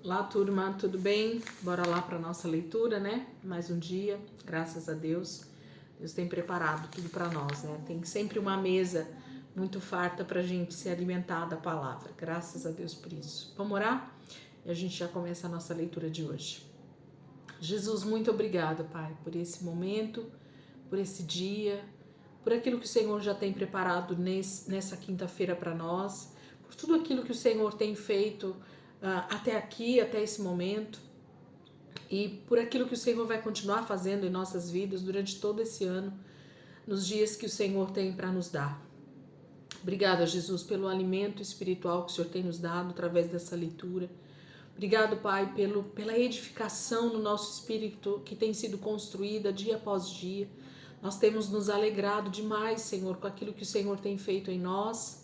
Olá, turma, tudo bem? Bora lá para nossa leitura, né? Mais um dia, graças a Deus. Deus tem preparado tudo para nós, né? Tem sempre uma mesa muito farta para a gente se alimentar da palavra. Graças a Deus por isso. Vamos orar? E a gente já começa a nossa leitura de hoje. Jesus, muito obrigada, Pai, por esse momento, por esse dia, por aquilo que o Senhor já tem preparado nessa quinta-feira para nós, por tudo aquilo que o Senhor tem feito até aqui, até esse momento, e por aquilo que o Senhor vai continuar fazendo em nossas vidas durante todo esse ano, nos dias que o Senhor tem para nos dar. Obrigada, Jesus, pelo alimento espiritual que o Senhor tem nos dado através dessa leitura. Obrigado, Pai, pela edificação no nosso espírito que tem sido construída dia após dia. Nós temos nos alegrado demais, Senhor, com aquilo que o Senhor tem feito em nós.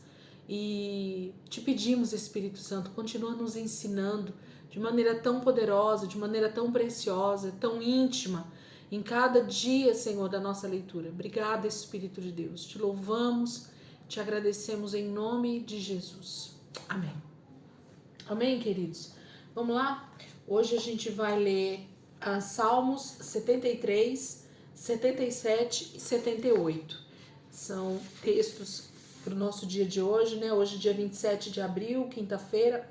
E te pedimos, Espírito Santo, continua nos ensinando de maneira tão poderosa, de maneira tão preciosa, tão íntima, em cada dia, Senhor, da nossa leitura. Obrigada, Espírito de Deus. Te louvamos, te agradecemos em nome de Jesus. Amém. Amém, queridos? Vamos lá? Hoje a gente vai ler Salmos 73, 77 e 78. São textos para o nosso dia de hoje, né? Hoje, dia 27 de abril, quinta-feira.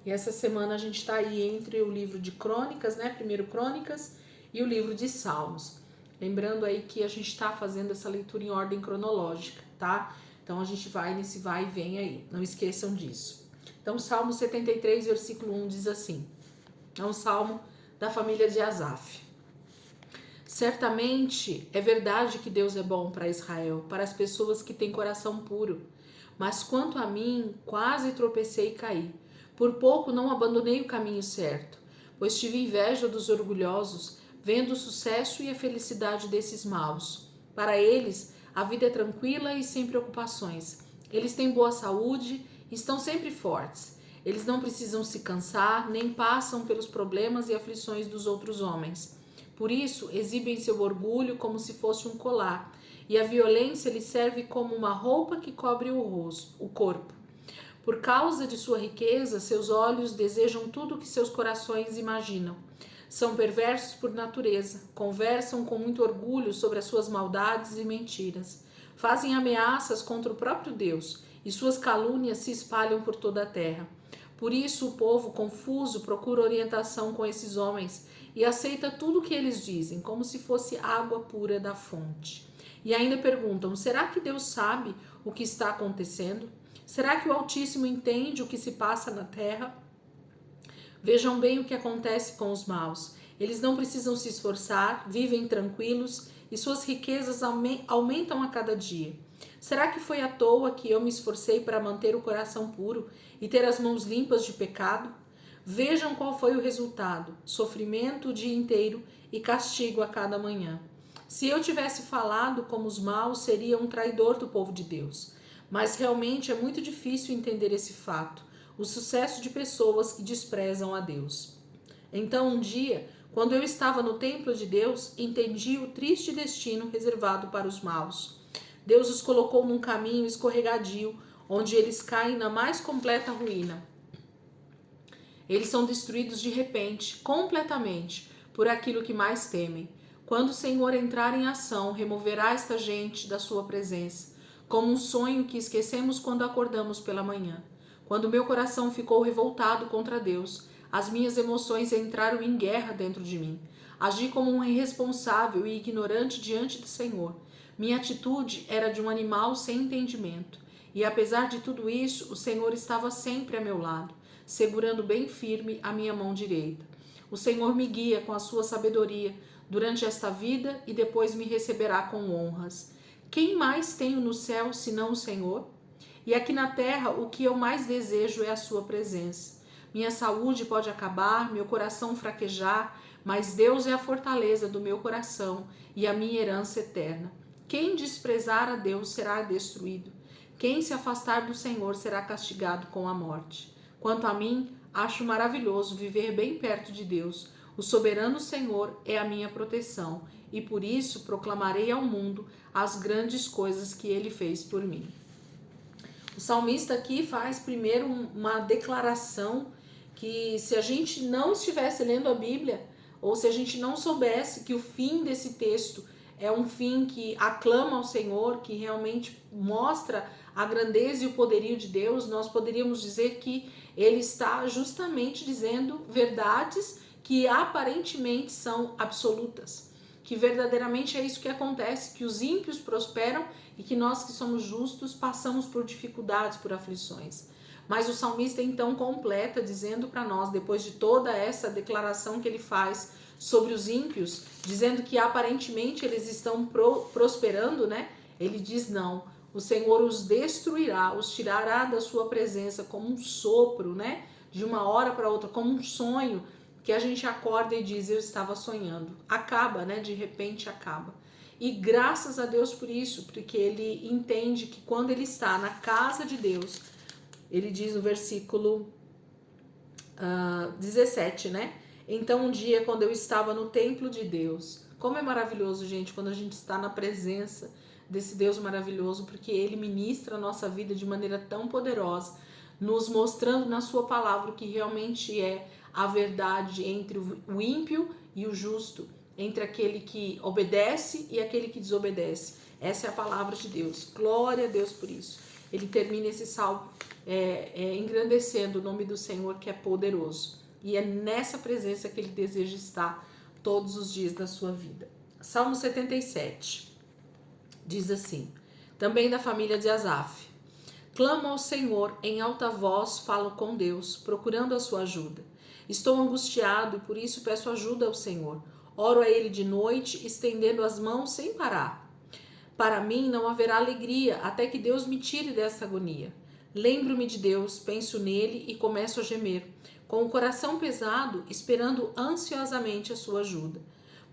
E essa semana a gente está aí entre o livro de Crônicas, né? Primeiro Crônicas e o livro de Salmos. Lembrando aí que a gente está fazendo essa leitura em ordem cronológica, tá? Então a gente vai nesse vai e vem aí. Não esqueçam disso. Então, Salmo 73, versículo 1 diz assim. É um salmo da família de Asaf. Certamente é verdade que Deus é bom para Israel, para as pessoas que têm coração puro. Mas quanto a mim, quase tropecei e caí. Por pouco não abandonei o caminho certo, pois tive inveja dos orgulhosos, vendo o sucesso e a felicidade desses maus. Para eles, a vida é tranquila e sem preocupações. Eles têm boa saúde e estão sempre fortes. Eles não precisam se cansar, nem passam pelos problemas e aflições dos outros homens. Por isso, exibem seu orgulho como se fosse um colar, e a violência lhes serve como uma roupa que cobre o corpo. Por causa de sua riqueza, seus olhos desejam tudo o que seus corações imaginam. São perversos por natureza, conversam com muito orgulho sobre as suas maldades e mentiras. Fazem ameaças contra o próprio Deus, e suas calúnias se espalham por toda a terra. Por isso o povo confuso procura orientação com esses homens e aceita tudo o que eles dizem, como se fosse água pura da fonte. E ainda perguntam, será que Deus sabe o que está acontecendo? Será que o Altíssimo entende o que se passa na terra? Vejam bem o que acontece com os maus. Eles não precisam se esforçar, vivem tranquilos e suas riquezas aumentam a cada dia. Será que foi à toa que eu me esforcei para manter o coração puro e ter as mãos limpas de pecado? Vejam qual foi o resultado: sofrimento o dia inteiro e castigo a cada manhã. Se eu tivesse falado como os maus, seria um traidor do povo de Deus. Mas realmente é muito difícil entender esse fato, o sucesso de pessoas que desprezam a Deus. Então, um dia, quando eu estava no templo de Deus, entendi o triste destino reservado para os maus. Deus os colocou num caminho escorregadio, onde eles caem na mais completa ruína. Eles são destruídos de repente, completamente, por aquilo que mais temem. Quando o Senhor entrar em ação, removerá esta gente da sua presença, como um sonho que esquecemos quando acordamos pela manhã. Quando meu coração ficou revoltado contra Deus, as minhas emoções entraram em guerra dentro de mim. Agi como um irresponsável e ignorante diante do Senhor. Minha atitude era de um animal sem entendimento. E apesar de tudo isso, o Senhor estava sempre a meu lado, segurando bem firme a minha mão direita. O Senhor me guia com a sua sabedoria durante esta vida e depois me receberá com honras. Quem mais tenho no céu senão o Senhor? E aqui na terra o que eu mais desejo é a sua presença. Minha saúde pode acabar, meu coração fraquejar, mas Deus é a fortaleza do meu coração e a minha herança eterna. Quem desprezar a Deus será destruído. Quem se afastar do Senhor será castigado com a morte. Quanto a mim, acho maravilhoso viver bem perto de Deus. O soberano Senhor é a minha proteção e por isso proclamarei ao mundo as grandes coisas que ele fez por mim. O salmista aqui faz primeiro uma declaração que se a gente não estivesse lendo a Bíblia, ou se a gente não soubesse que o fim desse texto é um fim que aclama ao Senhor, que realmente mostra a grandeza e o poderio de Deus, nós poderíamos dizer que ele está justamente dizendo verdades que aparentemente são absolutas, que verdadeiramente é isso que acontece, que os ímpios prosperam e que nós que somos justos passamos por dificuldades, por aflições. Mas o salmista então completa dizendo para nós, depois de toda essa declaração que ele faz sobre os ímpios, dizendo que aparentemente eles estão prosperando, né? Ele diz não, o Senhor os destruirá, os tirará da sua presença como um sopro, né? De uma hora para outra, como um sonho que a gente acorda e diz, eu estava sonhando. Acaba, né? De repente acaba. E graças a Deus por isso, porque ele entende que quando ele está na casa de Deus, ele diz no versículo 17, né? Então um dia quando eu estava no templo de Deus, como é maravilhoso, gente, quando a gente está na presença desse Deus maravilhoso, porque ele ministra a nossa vida de maneira tão poderosa, nos mostrando na sua palavra o que realmente é a verdade entre o ímpio e o justo, entre aquele que obedece e aquele que desobedece. Essa é a palavra de Deus. Glória a Deus por isso. Ele termina esse salmo engrandecendo o nome do Senhor, que é poderoso. E é nessa presença que ele deseja estar todos os dias da sua vida. Salmo 77 diz assim, também da família de Asaf. Clamo ao Senhor, em alta voz falo com Deus, procurando a sua ajuda. Estou angustiado e por isso peço ajuda ao Senhor. Oro a ele de noite, estendendo as mãos sem parar. Para mim não haverá alegria até que Deus me tire dessa agonia. Lembro-me de Deus, penso nele e começo a gemer, com o coração pesado, esperando ansiosamente a sua ajuda.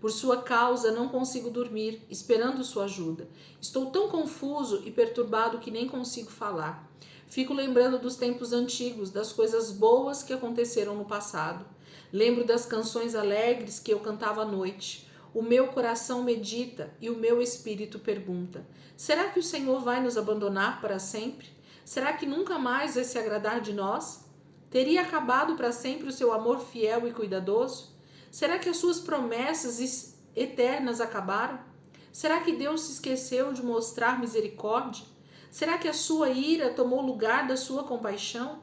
Por sua causa não consigo dormir, esperando sua ajuda. Estou tão confuso e perturbado que nem consigo falar. Fico lembrando dos tempos antigos, das coisas boas que aconteceram no passado. Lembro das canções alegres que eu cantava à noite. O meu coração medita e o meu espírito pergunta: será que o Senhor vai nos abandonar para sempre? Será que nunca mais vai se agradar de nós? Teria acabado para sempre o seu amor fiel e cuidadoso? Será que as suas promessas eternas acabaram? Será que Deus se esqueceu de mostrar misericórdia? Será que a sua ira tomou lugar da sua compaixão?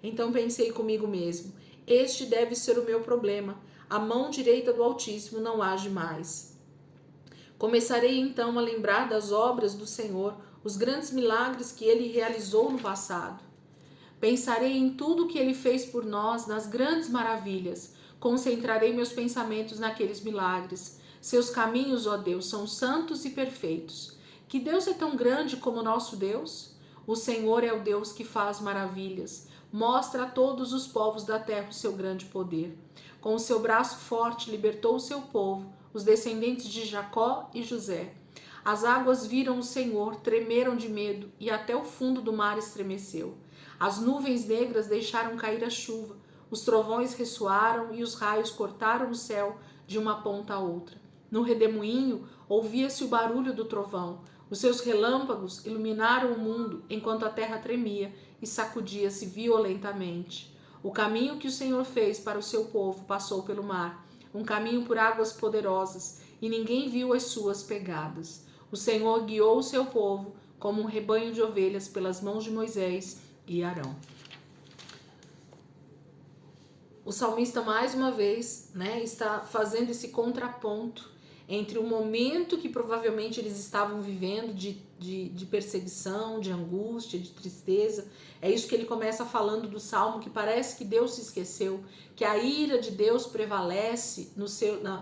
Então pensei comigo mesmo, este deve ser o meu problema. A mão direita do Altíssimo não age mais. Começarei então a lembrar das obras do Senhor, os grandes milagres que ele realizou no passado. Pensarei em tudo que ele fez por nós, nas grandes maravilhas. Concentrarei meus pensamentos naqueles milagres. Seus caminhos, ó Deus, são santos e perfeitos. Que Deus é tão grande como nosso Deus? O Senhor é o Deus que faz maravilhas. Mostra a todos os povos da terra o seu grande poder. Com o seu braço forte libertou o seu povo, os descendentes de Jacó e José. As águas viram o Senhor, tremeram de medo, e até o fundo do mar estremeceu. As nuvens negras deixaram cair a chuva, os trovões ressoaram e os raios cortaram o céu de uma ponta a outra. No redemoinho ouvia-se o barulho do trovão, os seus relâmpagos iluminaram o mundo enquanto a terra tremia e sacudia-se violentamente. O caminho que o Senhor fez para o seu povo passou pelo mar, um caminho por águas poderosas, e ninguém viu as suas pegadas. O Senhor guiou o seu povo como um rebanho de ovelhas pelas mãos de Moisés e Arão. O salmista mais uma vez, né, está fazendo esse contraponto entre o momento que provavelmente eles estavam vivendo de perseguição, de angústia, de tristeza. É isso que ele começa falando do Salmo, que parece que Deus se esqueceu, que a ira de Deus prevalece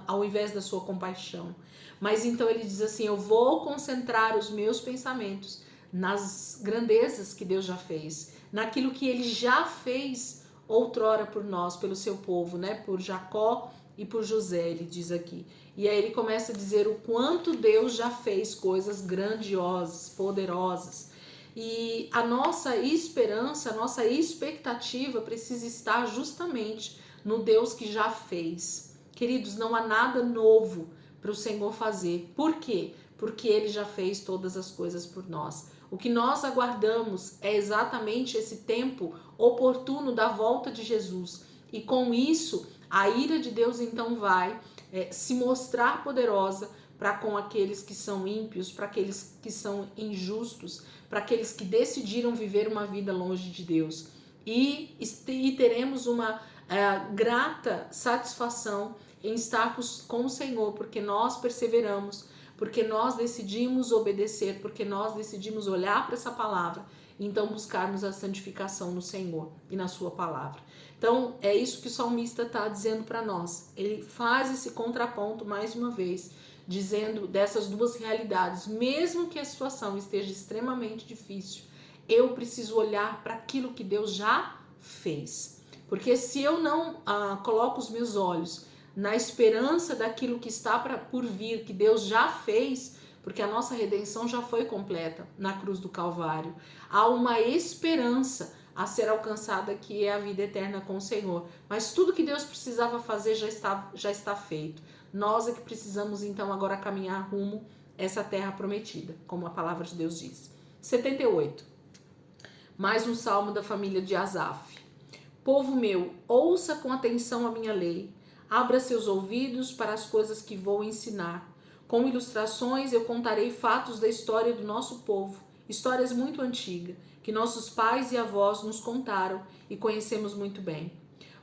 ao invés da sua compaixão. Mas então ele diz assim, eu vou concentrar os meus pensamentos nas grandezas que Deus já fez, naquilo que ele já fez outrora por nós, pelo seu povo, né? Por Jacó e por José, ele diz aqui. E aí ele começa a dizer o quanto Deus já fez coisas grandiosas, poderosas. E a nossa esperança, a nossa expectativa precisa estar justamente no Deus que já fez. Queridos, não há nada novo para o Senhor fazer. Por quê? Porque ele já fez todas as coisas por nós. O que nós aguardamos é exatamente esse tempo oportuno da volta de Jesus, e com isso a ira de Deus então vai se mostrar poderosa para com aqueles que são ímpios, para aqueles que são injustos, para aqueles que decidiram viver uma vida longe de Deus. E teremos uma grata satisfação em estarmos com o Senhor, porque nós perseveramos, porque nós decidimos obedecer, porque nós decidimos olhar para essa palavra e então buscarmos a santificação no Senhor e na sua palavra. Então é isso que o salmista está dizendo para nós. Ele faz esse contraponto mais uma vez, dizendo dessas duas realidades. Mesmo que a situação esteja extremamente difícil, eu preciso olhar para aquilo que Deus já fez. Porque se eu não coloco os meus olhos na esperança daquilo que está por vir, que Deus já fez, porque a nossa redenção já foi completa na cruz do Calvário, há uma esperança a ser alcançada, que é a vida eterna com o Senhor. Mas tudo que Deus precisava fazer já está feito. Nós é que precisamos então agora caminhar rumo a essa terra prometida, como a palavra de Deus diz. 78. Mais um salmo da família de Asaf. Povo meu, ouça com atenção a minha lei. Abra seus ouvidos para as coisas que vou ensinar. Com ilustrações eu contarei fatos da história do nosso povo, histórias muito antigas, que nossos pais e avós nos contaram e conhecemos muito bem.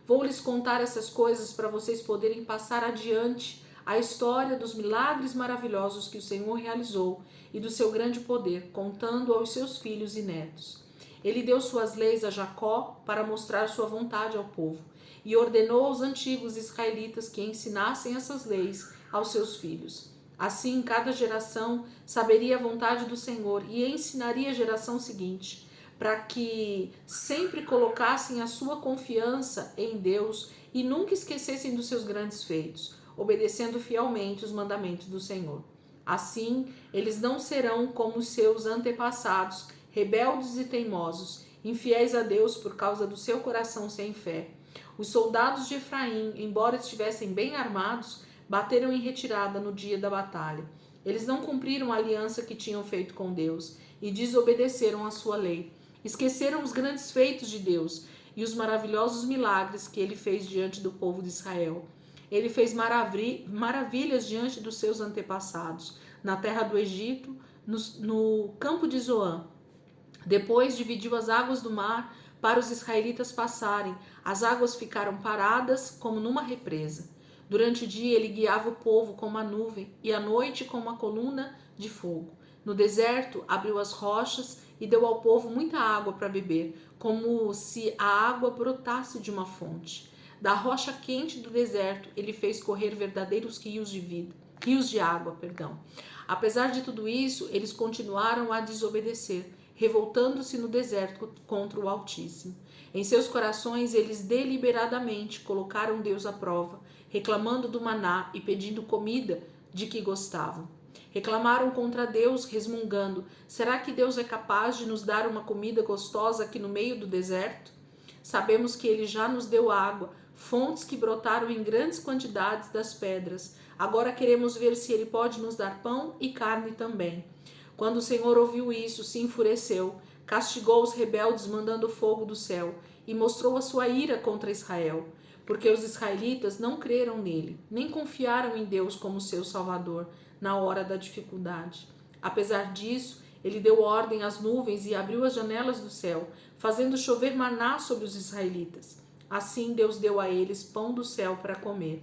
Vou lhes contar essas coisas para vocês poderem passar adiante a história dos milagres maravilhosos que o Senhor realizou e do seu grande poder, contando aos seus filhos e netos. Ele deu suas leis a Jacó para mostrar sua vontade ao povo e ordenou aos antigos israelitas que ensinassem essas leis aos seus filhos. Assim, cada geração saberia a vontade do Senhor e ensinaria a geração seguinte, para que sempre colocassem a sua confiança em Deus e nunca esquecessem dos seus grandes feitos, obedecendo fielmente os mandamentos do Senhor. Assim, eles não serão como os seus antepassados, rebeldes e teimosos, infiéis a Deus por causa do seu coração sem fé. Os soldados de Efraim, embora estivessem bem armados, bateram em retirada no dia da batalha. Eles não cumpriram a aliança que tinham feito com Deus e desobedeceram a sua lei. Esqueceram os grandes feitos de Deus e os maravilhosos milagres que ele fez diante do povo de Israel. Ele fez maravilhas diante dos seus antepassados, na terra do Egito, no campo de Zoã. Depois dividiu as águas do mar para os israelitas passarem. As águas ficaram paradas como numa represa. Durante o dia ele guiava o povo com uma nuvem e à noite com uma coluna de fogo. No deserto abriu as rochas e deu ao povo muita água para beber, como se a água brotasse de uma fonte. Da rocha quente do deserto ele fez correr verdadeiros rios de água. Apesar de tudo isso, eles continuaram a desobedecer, revoltando-se no deserto contra o Altíssimo. Em seus corações eles deliberadamente colocaram Deus à prova, reclamando do maná e pedindo comida de que gostavam. Reclamaram contra Deus, resmungando: será que Deus é capaz de nos dar uma comida gostosa aqui no meio do deserto? Sabemos que ele já nos deu água, fontes que brotaram em grandes quantidades das pedras. Agora queremos ver se ele pode nos dar pão e carne também. Quando o Senhor ouviu isso, se enfureceu, castigou os rebeldes mandando fogo do céu e mostrou a sua ira contra Israel, porque os israelitas não creram nele, nem confiaram em Deus como seu Salvador na hora da dificuldade. Apesar disso, ele deu ordem às nuvens e abriu as janelas do céu, fazendo chover maná sobre os israelitas. Assim Deus deu a eles pão do céu para comer.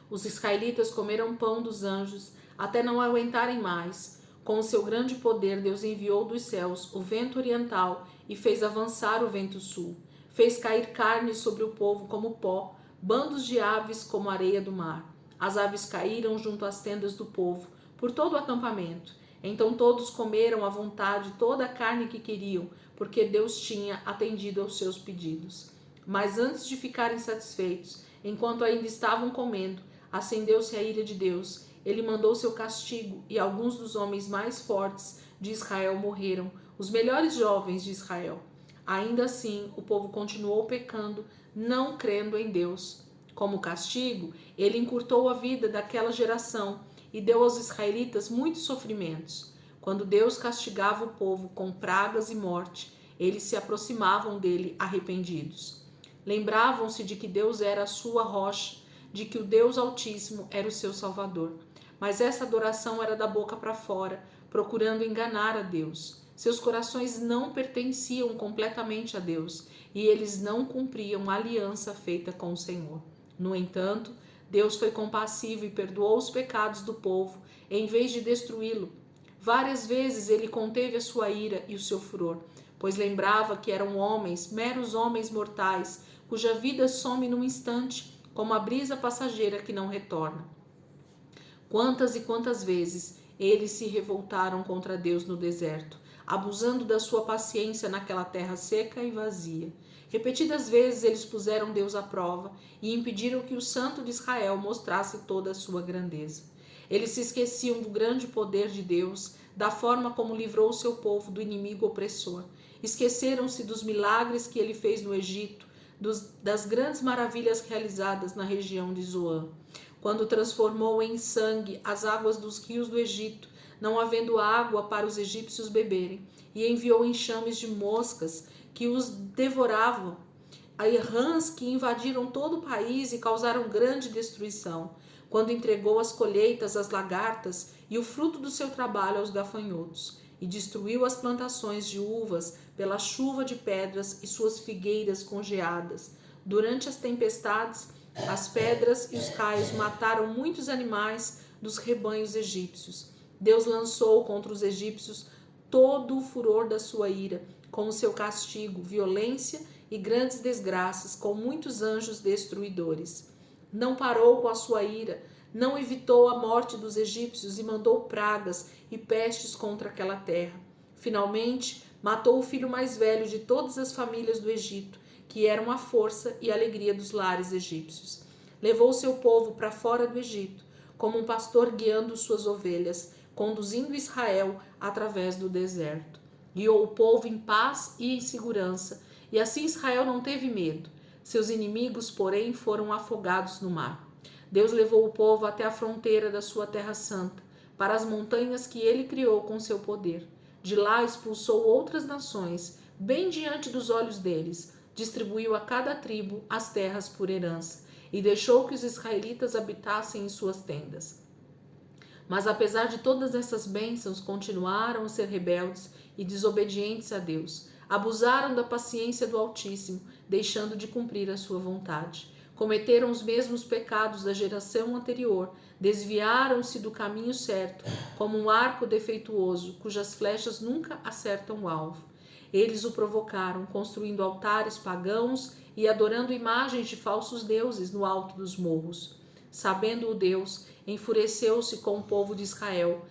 Os israelitas comeram pão dos anjos até não aguentarem mais. Com o seu grande poder, Deus enviou dos céus o vento oriental e fez avançar o vento sul. Fez cair carne sobre o povo como pó, bandos de aves como areia do mar. As aves caíram junto às tendas do povo, por todo o acampamento. Então todos comeram à vontade toda a carne que queriam, porque Deus tinha atendido aos seus pedidos. Mas antes de ficarem satisfeitos, enquanto ainda estavam comendo, acendeu-se a ira de Deus. Ele mandou seu castigo e alguns dos homens mais fortes de Israel morreram, os melhores jovens de Israel. Ainda assim, o povo continuou pecando, não crendo em Deus. Como castigo, ele encurtou a vida daquela geração e deu aos israelitas muitos sofrimentos. Quando Deus castigava o povo com pragas e morte, eles se aproximavam dele arrependidos. Lembravam-se de que Deus era a sua rocha, de que o Deus Altíssimo era o seu Salvador. Mas essa adoração era da boca para fora, procurando enganar a Deus. Seus corações não pertenciam completamente a Deus e eles não cumpriam a aliança feita com o Senhor. No entanto, Deus foi compassivo e perdoou os pecados do povo, em vez de destruí-lo. Várias vezes ele conteve a sua ira e o seu furor, pois lembrava que eram homens, meros homens mortais, cuja vida some num instante, como a brisa passageira que não retorna. Quantas e quantas vezes eles se revoltaram contra Deus no deserto, abusando da sua paciência naquela terra seca e vazia. Repetidas vezes eles puseram Deus à prova e impediram que o Santo de Israel mostrasse toda a sua grandeza. Eles se esqueciam do grande poder de Deus, da forma como livrou o seu povo do inimigo opressor. Esqueceram-se dos milagres que ele fez no Egito, das grandes maravilhas realizadas na região de Zoan, quando transformou em sangue as águas dos rios do Egito, não havendo água para os egípcios beberem, e enviou enxames de moscas que os devoravam, rãs que invadiram todo o país e causaram grande destruição, quando entregou as colheitas às lagartas e o fruto do seu trabalho aos gafanhotos, e destruiu as plantações de uvas pela chuva de pedras e suas figueiras congeadas. Durante as tempestades, as pedras e os raios mataram muitos animais dos rebanhos egípcios. Deus lançou contra os egípcios todo o furor da sua ira, com o seu castigo, violência e grandes desgraças, com muitos anjos destruidores. Não parou com a sua ira, não evitou a morte dos egípcios e mandou pragas e pestes contra aquela terra. Finalmente, matou o filho mais velho de todas as famílias do Egito, que eram a força e a alegria dos lares egípcios. Levou seu povo para fora do Egito, como um pastor guiando suas ovelhas, conduzindo Israel através do deserto. Guiou o povo em paz e em segurança, e assim Israel não teve medo. Seus inimigos, porém, foram afogados no mar. Deus levou o povo até a fronteira da sua terra santa, para as montanhas que ele criou com seu poder. De lá expulsou outras nações, bem diante dos olhos deles, distribuiu a cada tribo as terras por herança, e deixou que os israelitas habitassem em suas tendas. Mas apesar de todas essas bênçãos, continuaram a ser rebeldes e desobedientes a Deus. Abusaram da paciência do Altíssimo, deixando de cumprir a sua vontade. Cometeram os mesmos pecados da geração anterior, desviaram-se do caminho certo, como um arco defeituoso, cujas flechas nunca acertam o alvo. Eles o provocaram, construindo altares pagãos e adorando imagens de falsos deuses no alto dos morros. Sabendo-o Deus, enfureceu-se com o povo de Israel,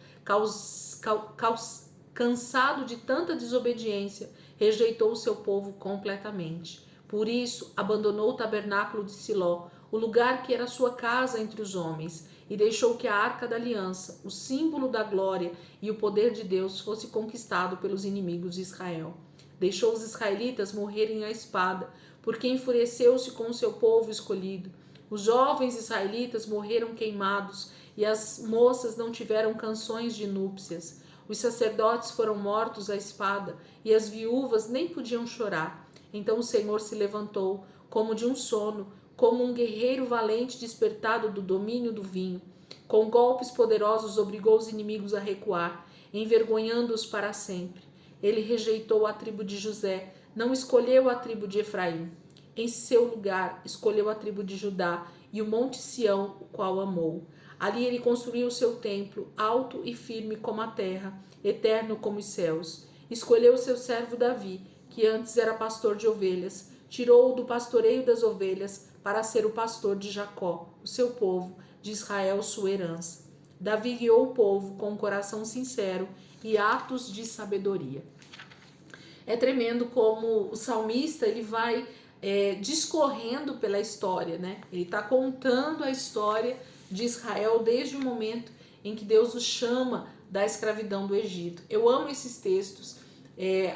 cansado de tanta desobediência, rejeitou o seu povo completamente. Por isso, abandonou o tabernáculo de Siló, o lugar que era sua casa entre os homens, e deixou que a arca da aliança, o símbolo da glória e o poder de Deus, fosse conquistado pelos inimigos de Israel. Deixou os israelitas morrerem à espada, porque enfureceu-se com o seu povo escolhido. Os jovens israelitas morreram queimados, e as moças não tiveram canções de núpcias. Os sacerdotes foram mortos à espada, e as viúvas nem podiam chorar. Então o Senhor se levantou, como de um sono, como um guerreiro valente despertado do domínio do vinho. Com golpes poderosos obrigou os inimigos a recuar, envergonhando-os para sempre. Ele rejeitou a tribo de José, não escolheu a tribo de Efraim. Em seu lugar, escolheu a tribo de Judá e o monte Sião, o qual amou. Ali ele construiu o seu templo, alto e firme como a terra, eterno como os céus. Escolheu o seu servo Davi, que antes era pastor de ovelhas, tirou-o do pastoreio das ovelhas para ser o pastor de Jacó, o seu povo, de Israel, sua herança. Davi guiou o povo com um coração sincero e atos de sabedoria. É tremendo como o salmista ele vai discorrendo pela história, né? Ele está contando a história de Israel desde o momento em que Deus o chama da escravidão do Egito. Eu amo esses textos,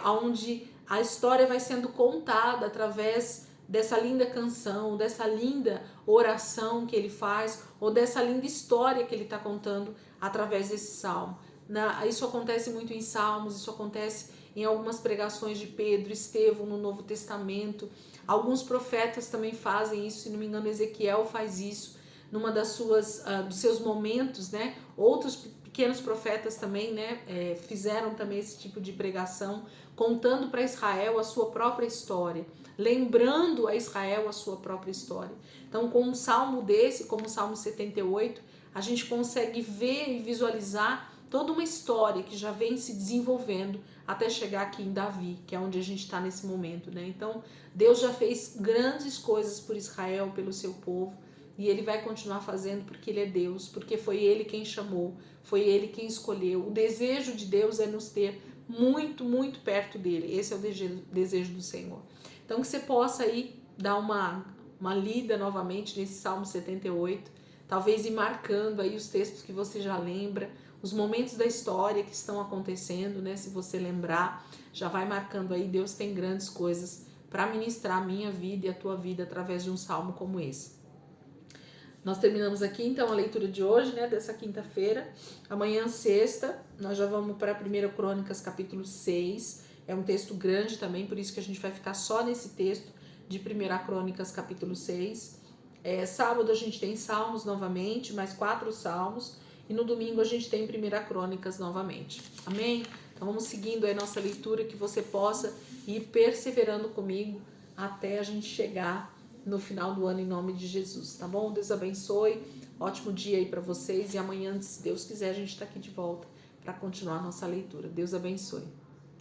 onde a história vai sendo contada através dessa linda canção, dessa linda oração que ele faz, ou dessa linda história que ele está contando através desse salmo. Isso acontece muito em Salmos, isso acontece em algumas pregações de Pedro, Estevão no Novo Testamento. Alguns profetas também fazem isso, se não me engano, Ezequiel faz isso numa das suas, dos seus momentos, né? Outros pequenos profetas também, né? Fizeram também esse tipo de pregação, contando para Israel a sua própria história, lembrando a Israel a sua própria história. Então, com um salmo desse, como o Salmo 78, a gente consegue ver e visualizar toda uma história que já vem se desenvolvendo até chegar aqui em Davi, que é onde a gente está nesse momento, né? Então, Deus já fez grandes coisas por Israel, pelo seu povo, e Ele vai continuar fazendo porque Ele é Deus, porque foi Ele quem chamou, foi Ele quem escolheu. O desejo de Deus é nos ter muito, muito perto dEle. Esse é o desejo do Senhor. Então, que você possa aí dar uma lida novamente nesse Salmo 78, talvez ir marcando aí os textos que você já lembra, os momentos da história que estão acontecendo, né? Se você lembrar, já vai marcando aí. Deus tem grandes coisas para ministrar a minha vida e a tua vida através de um salmo como esse. Nós terminamos aqui então a leitura de hoje, né? Dessa quinta-feira. Amanhã, sexta, nós já vamos para 1 Crônicas, capítulo 6. É um texto grande também, por isso que a gente vai ficar só nesse texto de 1 Crônicas, capítulo 6. Sábado a gente tem Salmos novamente, mais 4 Salmos. E no domingo a gente tem 1 Crônicas novamente. Amém? Então vamos seguindo aí a nossa leitura, que você possa ir perseverando comigo até a gente chegar no final do ano, em nome de Jesus, tá bom? Deus abençoe, ótimo dia aí para vocês, e amanhã, se Deus quiser, a gente tá aqui de volta para continuar a nossa leitura. Deus abençoe.